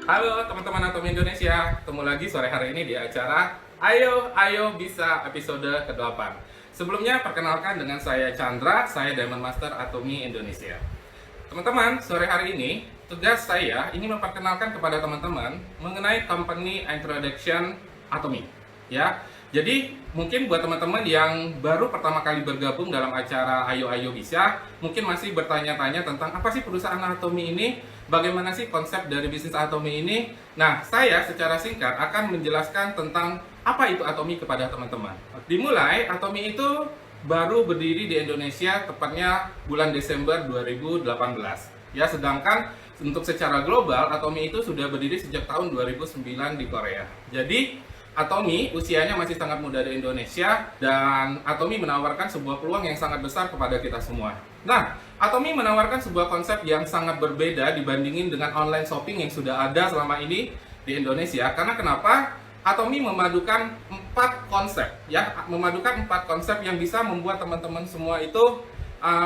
Halo teman-teman Atomi Indonesia, ketemu lagi sore hari ini di acara Ayo Bisa episode ke-8. Sebelumnya perkenalkan dengan saya Chandra, saya Diamond Master Atomi Indonesia. Teman-teman, sore hari ini tugas saya ini memperkenalkan kepada teman-teman mengenai company introduction Atomi. Ya, jadi mungkin buat teman-teman yang baru pertama kali bergabung dalam acara Ayo Bisa, mungkin masih bertanya-tanya tentang apa sih perusahaan Atomi ini, bagaimana sih konsep dari bisnis Atomi ini. Nah, saya secara singkat akan menjelaskan tentang apa itu Atomi kepada teman-teman. Dimulai, Atomi itu baru berdiri di Indonesia tepatnya bulan Desember 2018. Ya, sedangkan untuk secara global, Atomi itu sudah berdiri sejak tahun 2009 di Korea. Jadi, Atomi usianya masih sangat muda di Indonesia dan Atomi menawarkan sebuah peluang yang sangat besar kepada kita semua. Nah, Atomi menawarkan sebuah konsep yang sangat berbeda dibandingin dengan online shopping yang sudah ada selama ini di Indonesia. Karena kenapa? Atomi memadukan 4 konsep, ya, memadukan 4 konsep yang bisa membuat teman-teman semua itu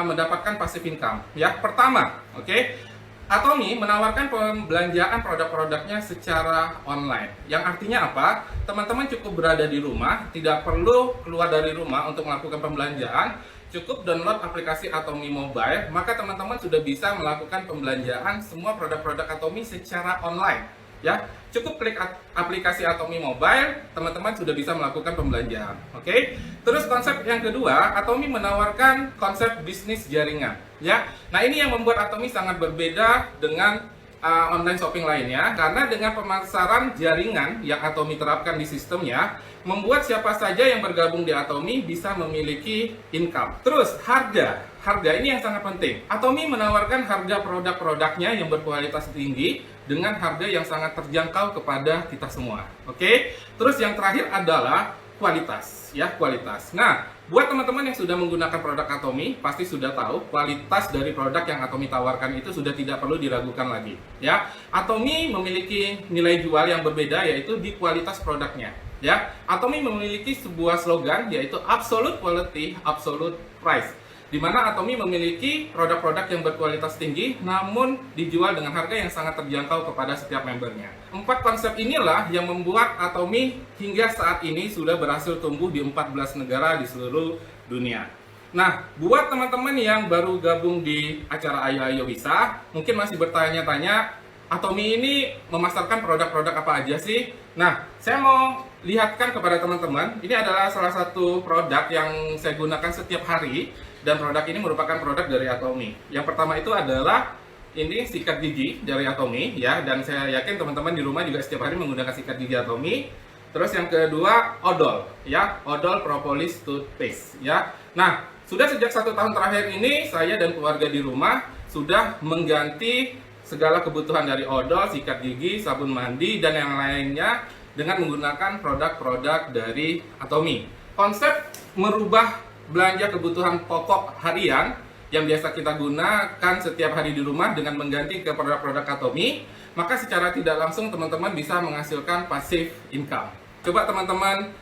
mendapatkan passive income. Ya, pertama, oke. Atomi menawarkan pembelanjaan produk-produknya secara online. Yang artinya apa? Teman-teman cukup berada di rumah, tidak perlu keluar dari rumah untuk melakukan pembelanjaan. Cukup download aplikasi Atomi Mobile, maka teman-teman sudah bisa melakukan pembelanjaan semua produk-produk Atomi secara online. Ya, cukup klik aplikasi Atomi Mobile, teman-teman sudah bisa melakukan pembelanjaan. Oke. Terus konsep yang kedua, Atomi menawarkan konsep bisnis jaringan. Ya, nah ini yang membuat Atomi sangat berbeda dengan online shopping lainnya, karena dengan pemasaran jaringan yang Atomi terapkan di sistemnya, membuat siapa saja yang bergabung di Atomi bisa memiliki income. Terus harga ini yang sangat penting. Atomi menawarkan harga produk-produknya yang berkualitas tinggi dengan harga yang sangat terjangkau kepada kita semua. Oke. Terus yang terakhir adalah kualitas, ya, kualitas. Nah, buat teman-teman yang sudah menggunakan produk Atomi, pasti sudah tahu kualitas dari produk yang Atomi tawarkan itu sudah tidak perlu diragukan lagi. Ya, Atomi memiliki nilai jual yang berbeda yaitu di kualitas produknya. Ya, Atomi memiliki sebuah slogan yaitu Absolute Quality, Absolute Price, di mana Atomi memiliki produk-produk yang berkualitas tinggi namun dijual dengan harga yang sangat terjangkau kepada setiap membernya. 4 konsep inilah yang membuat Atomi hingga saat ini sudah berhasil tumbuh di 14 negara di seluruh dunia. Nah, buat teman-teman yang baru gabung di acara Ayo Bisa, mungkin masih bertanya-tanya, Atomi ini memasarkan produk-produk apa aja sih? Nah, saya mau lihatkan kepada teman-teman, ini adalah salah satu produk yang saya gunakan setiap hari, dan produk ini merupakan produk dari Atomi. Yang pertama itu adalah ini sikat gigi dari Atomi, ya, dan saya yakin teman-teman di rumah juga setiap hari menggunakan sikat gigi Atomi. Terus yang kedua odol, ya, odol propolis toothpaste, ya. Nah, sudah sejak 1 tahun terakhir ini saya dan keluarga di rumah sudah mengganti segala kebutuhan dari odol, sikat gigi, sabun mandi, dan yang lainnya dengan menggunakan produk-produk dari Atomi. Konsep merubah belanja kebutuhan pokok harian yang biasa kita gunakan setiap hari di rumah dengan mengganti ke produk-produk Atomi, maka secara tidak langsung teman-teman bisa menghasilkan passive income. Coba teman-teman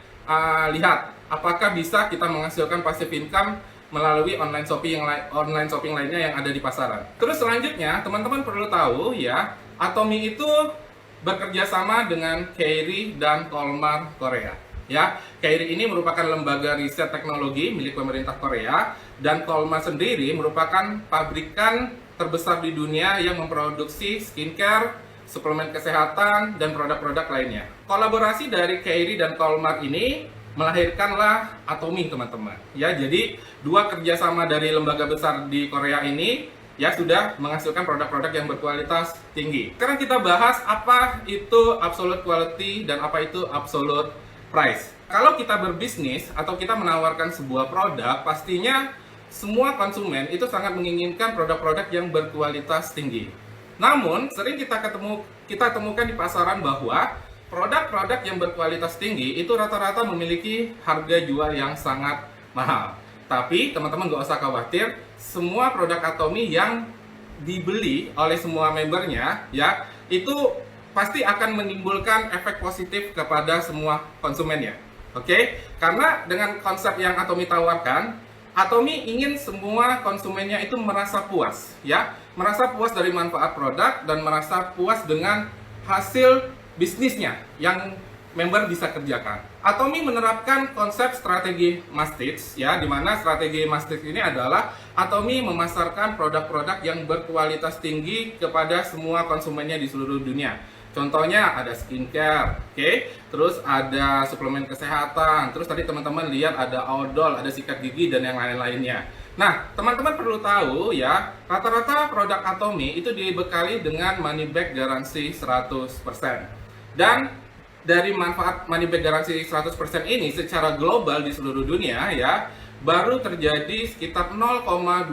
lihat apakah bisa kita menghasilkan passive income melalui online shopping lainnya yang ada di pasaran. Terus selanjutnya teman-teman perlu tahu, ya, Atomi itu bekerja sama dengan KAIRI dan Kolmar Korea. Ya, KAIRI ini merupakan lembaga riset teknologi milik pemerintah Korea, dan Kolmar sendiri merupakan pabrikan terbesar di dunia yang memproduksi skincare, suplemen kesehatan, dan produk-produk lainnya. Kolaborasi dari KAIRI dan Kolmar ini melahirkanlah Atomi, teman-teman. Ya, jadi 2 kerjasama dari lembaga besar di Korea ini, ya, sudah menghasilkan produk-produk yang berkualitas tinggi. Sekarang kita bahas apa itu absolute quality dan apa itu absolute price. Kalau kita berbisnis atau kita menawarkan sebuah produk, pastinya semua konsumen itu sangat menginginkan produk-produk yang berkualitas tinggi. Namun, sering kita temukan di pasaran bahwa produk-produk yang berkualitas tinggi itu rata-rata memiliki harga jual yang sangat mahal. Tapi teman-teman gak usah khawatir, semua produk Atomi yang dibeli oleh semua membernya, ya, itu pasti akan menimbulkan efek positif kepada semua konsumennya. Oke? Karena dengan konsep yang Atomi tawarkan, Atomi ingin semua konsumennya itu merasa puas, ya, merasa puas dari manfaat produk dan merasa puas dengan hasil bisnisnya yang member bisa kerjakan. Atomy menerapkan konsep strategi Mastix, ya, di mana strategi Mastix ini adalah Atomy memasarkan produk-produk yang berkualitas tinggi kepada semua konsumennya di seluruh dunia. Contohnya ada skincare, oke, terus ada suplemen kesehatan, terus tadi teman-teman lihat ada odol, ada sikat gigi dan yang lain-lainnya. Nah, teman-teman perlu tahu ya, rata-rata produk Atomy itu dibekali dengan money back garansi 100%. Dan dari manfaat money back garansi 100% ini secara global di seluruh dunia ya, baru terjadi sekitar 0,2%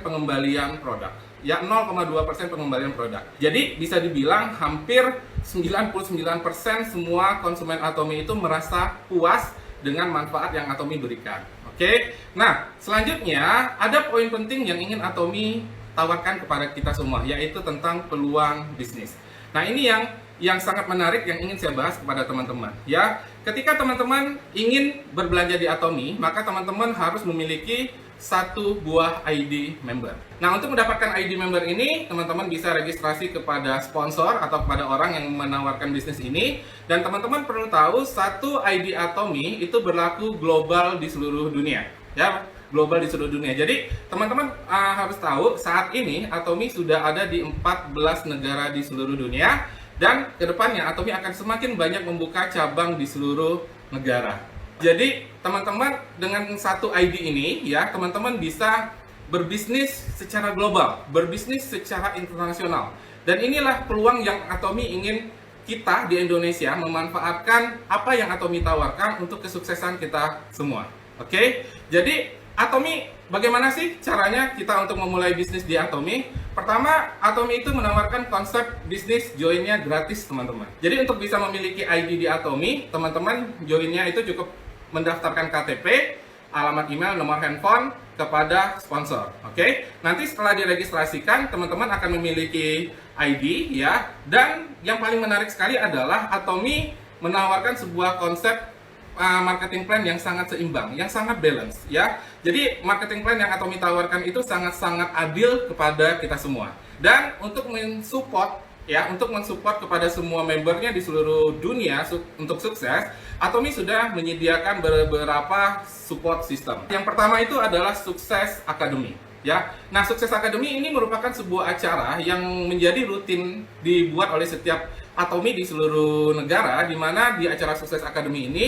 pengembalian produk. Ya, 0,2% pengembalian produk. Jadi bisa dibilang hampir 99% semua konsumen Atomy itu merasa puas dengan manfaat yang Atomy berikan. Oke. Nah, selanjutnya ada poin penting yang ingin Atomy tawarkan kepada kita semua, yaitu tentang peluang bisnis. Nah, ini yang sangat menarik yang ingin saya bahas kepada teman-teman. Ya, ketika teman-teman ingin berbelanja di Atomy, maka teman-teman harus memiliki satu buah ID member. Nah, untuk mendapatkan ID member ini, teman-teman bisa registrasi kepada sponsor atau kepada orang yang menawarkan bisnis ini. Dan teman-teman perlu tahu, satu ID Atomy itu berlaku global di seluruh dunia. Ya, global di seluruh dunia. Jadi, teman-teman harus tahu, saat ini Atomy sudah ada di 14 negara di seluruh dunia. Dan kedepannya Atomy akan semakin banyak membuka cabang di seluruh negara. Jadi teman-teman dengan satu ID ini ya, teman-teman bisa berbisnis secara global, berbisnis secara internasional. Dan inilah peluang yang Atomy ingin kita di Indonesia memanfaatkan apa yang Atomy tawarkan untuk kesuksesan kita semua. Oke? Jadi Atomy, bagaimana sih caranya kita untuk memulai bisnis di Atomy? Pertama, Atomy itu menawarkan konsep bisnis joinnya gratis, teman-teman. Jadi untuk bisa memiliki ID di Atomy, teman-teman joinnya itu cukup mendaftarkan KTP, alamat email, nomor handphone kepada sponsor. Oke? Nanti setelah diregistrasikan, teman-teman akan memiliki ID ya. Dan yang paling menarik sekali adalah Atomy menawarkan sebuah konsep marketing plan yang sangat seimbang, yang sangat balance ya. Jadi marketing plan yang Atomy tawarkan itu sangat-sangat adil kepada kita semua. Dan untuk mensupport ya, untuk mensupport kepada semua membernya di seluruh dunia untuk sukses, Atomy sudah menyediakan beberapa support system. Yang pertama itu adalah Sukses Academy. Ya, nah Sukses Academy ini merupakan sebuah acara yang menjadi rutin dibuat oleh setiap Atomy di seluruh negara, di mana di acara Sukses Academy ini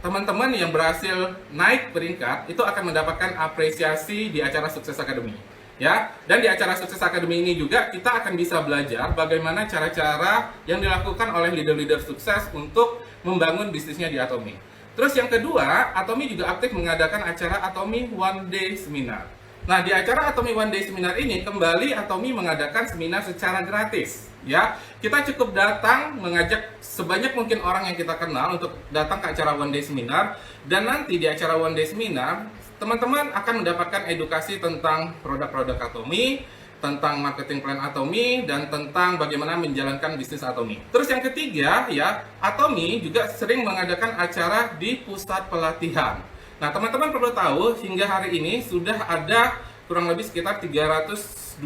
teman-teman yang berhasil naik peringkat itu akan mendapatkan apresiasi di acara Sukses Academy. Ya, dan di acara Sukses Academy ini juga kita akan bisa belajar bagaimana cara-cara yang dilakukan oleh leader-leader sukses untuk membangun bisnisnya di Atomy. Terus yang kedua, Atomy juga aktif mengadakan acara Atomy One Day Seminar. Nah, di acara Atomy One Day Seminar ini kembali Atomy mengadakan seminar secara gratis. Ya, kita cukup datang, mengajak sebanyak mungkin orang yang kita kenal untuk datang ke acara One Day Seminar. Dan nanti di acara One Day Seminar, teman-teman akan mendapatkan edukasi tentang produk-produk Atomy, tentang marketing plan Atomy, dan tentang bagaimana menjalankan bisnis Atomy. Terus yang ketiga, ya, Atomy juga sering mengadakan acara di pusat pelatihan. Nah, teman-teman perlu tahu, hingga hari ini sudah ada kurang lebih sekitar 320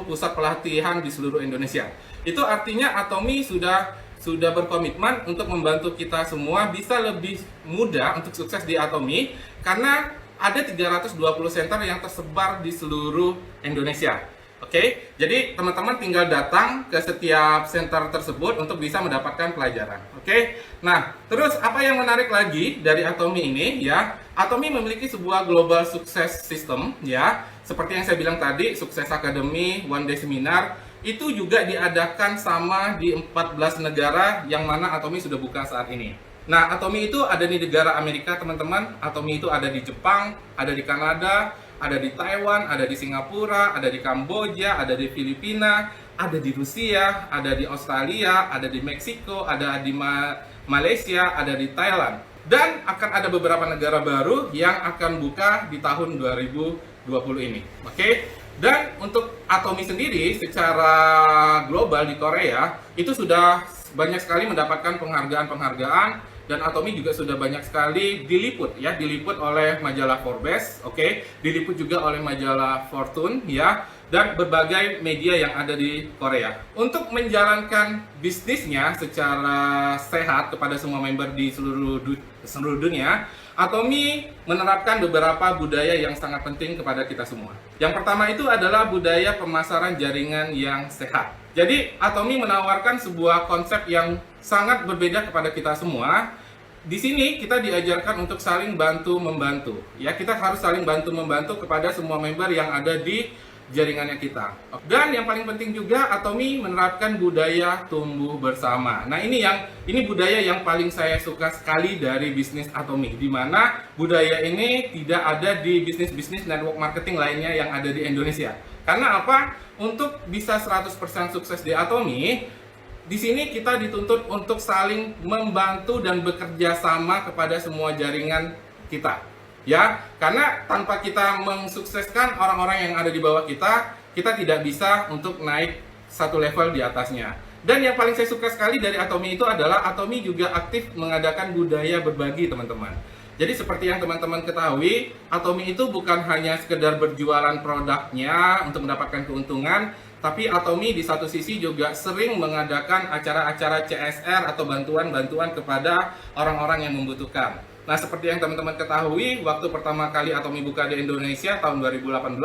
pusat pelatihan di seluruh Indonesia. Itu artinya Atomy sudah berkomitmen untuk membantu kita semua bisa lebih mudah untuk sukses di Atomy, karena ada 320 center yang tersebar di seluruh Indonesia. Oke, jadi teman-teman tinggal datang ke setiap center tersebut untuk bisa mendapatkan pelajaran. Oke, nah terus apa yang menarik lagi dari Atomy ini ya? Atomy memiliki sebuah global success system ya, seperti yang saya bilang tadi, Sukses Academy, One Day Seminar itu juga diadakan sama di 14 negara yang mana Atomy sudah buka saat ini. Nah, Atomy itu ada di negara Amerika, teman-teman. Atomy itu ada di Jepang, ada di Kanada, ada di Taiwan, ada di Singapura, ada di Kamboja, ada di Filipina, ada di Rusia, ada di Australia, ada di Meksiko, ada di Malaysia, ada di Thailand. Dan akan ada beberapa negara baru yang akan buka di tahun 2020 ini. Oke? Dan untuk Atomy sendiri secara global di Korea itu sudah banyak sekali mendapatkan penghargaan-penghargaan. Dan Atomy juga sudah banyak sekali diliput ya, diliput oleh majalah Forbes, oke, diliput juga oleh majalah Fortune ya. dan berbagai media yang ada di Korea. Untuk menjalankan bisnisnya secara sehat kepada semua member di seluruh dunia, Atomy menerapkan beberapa budaya yang sangat penting kepada kita semua. Yang pertama itu adalah budaya pemasaran jaringan yang sehat. Jadi Atomy menawarkan sebuah konsep yang sangat berbeda kepada kita semua. Di sini kita diajarkan untuk saling bantu-membantu. Ya, kita harus saling bantu-membantu kepada semua member yang ada di jaringannya kita. Dan yang paling penting juga, Atomy menerapkan budaya tumbuh bersama. Nah, ini budaya yang paling saya suka sekali dari bisnis Atomy, di mana budaya ini tidak ada di bisnis-bisnis network marketing lainnya yang ada di Indonesia. Karena apa? Untuk bisa 100% sukses di Atomy, di sini kita dituntut untuk saling membantu dan bekerja sama kepada semua jaringan kita. Ya, karena tanpa kita mensukseskan orang-orang yang ada di bawah kita tidak bisa untuk naik satu level di atasnya. Dan yang paling saya suka sekali dari Atomy itu adalah Atomy juga aktif mengadakan budaya berbagi, teman-teman. Jadi seperti yang teman-teman ketahui, Atomy itu bukan hanya sekedar berjualan produknya untuk mendapatkan keuntungan, tapi Atomy di satu sisi juga sering mengadakan acara-acara CSR atau bantuan-bantuan kepada orang-orang yang membutuhkan. Nah, seperti yang teman-teman ketahui, waktu pertama kali Atomy buka di Indonesia tahun 2018,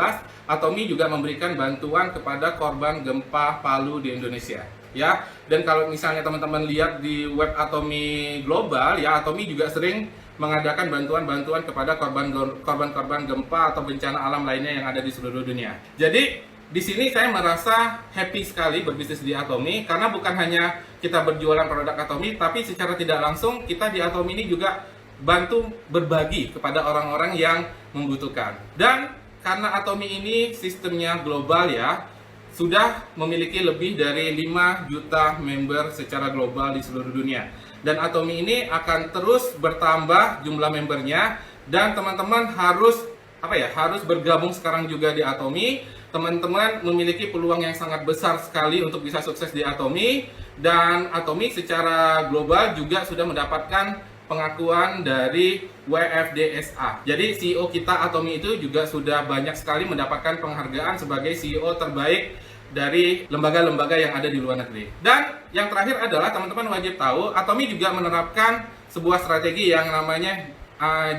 Atomy juga memberikan bantuan kepada korban gempa Palu di Indonesia. Ya, dan kalau misalnya teman-teman lihat di web Atomy Global, ya, Atomy juga sering mengadakan bantuan-bantuan kepada korban-korban gempa atau bencana alam lainnya yang ada di seluruh dunia. Jadi di sini saya merasa happy sekali berbisnis di Atomy, karena bukan hanya kita berjualan produk Atomy, tapi secara tidak langsung kita di Atomy ini juga bantu berbagi kepada orang-orang yang membutuhkan. Dan karena Atomy ini sistemnya global, ya, sudah memiliki lebih dari 5 juta member secara global di seluruh dunia. Dan Atomy ini akan terus bertambah jumlah membernya, dan teman-teman harus bergabung sekarang juga di Atomy. Teman-teman memiliki peluang yang sangat besar sekali untuk bisa sukses di Atomy, dan Atomy secara global juga sudah mendapatkan pengakuan dari WFDSA. Jadi CEO kita Atomy itu juga sudah banyak sekali mendapatkan penghargaan sebagai CEO terbaik dari lembaga-lembaga yang ada di luar negeri. Dan yang terakhir adalah teman-teman wajib tahu, Atomy juga menerapkan sebuah strategi yang namanya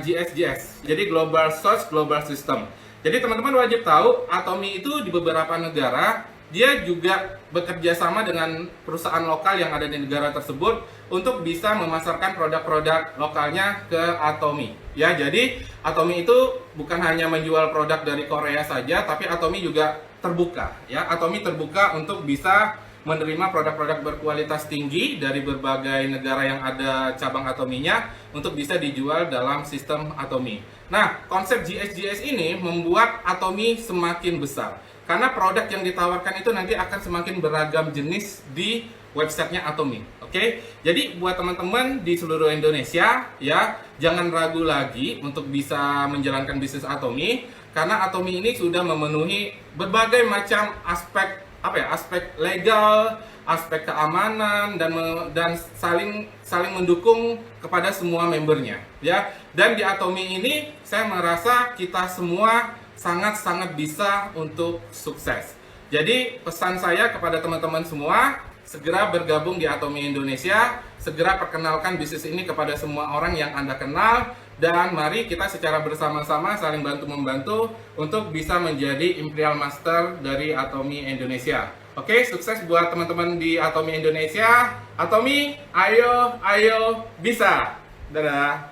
GSGS. Jadi Global Source Global System. Jadi teman-teman wajib tahu, Atomy itu di beberapa negara dia juga bekerja sama dengan perusahaan lokal yang ada di negara tersebut untuk bisa memasarkan produk-produk lokalnya ke Atomy. Ya, jadi Atomy itu bukan hanya menjual produk dari Korea saja, tapi Atomy juga terbuka. Ya, Atomy terbuka untuk bisa menerima produk-produk berkualitas tinggi dari berbagai negara yang ada cabang Atomy-nya untuk bisa dijual dalam sistem Atomy. Nah, konsep GSGS ini membuat Atomy semakin besar, karena produk yang ditawarkan itu nanti akan semakin beragam jenis di websitenya Atomy. Oke, jadi buat teman-teman di seluruh Indonesia, ya, jangan ragu lagi untuk bisa menjalankan bisnis Atomy, karena Atomy ini sudah memenuhi berbagai macam aspek legal, aspek keamanan, dan saling mendukung kepada semua membernya, ya. Dan di Atomy ini saya merasa kita semua sangat-sangat bisa untuk sukses. Jadi pesan saya kepada teman-teman semua, segera bergabung di Atomy Indonesia, segera perkenalkan bisnis ini kepada semua orang yang Anda kenal, dan mari kita secara bersama-sama saling bantu-membantu untuk bisa menjadi Imperial Master dari Atomy Indonesia. Oke, sukses buat teman-teman di Atomy Indonesia. Atomy, ayo bisa. Dadah.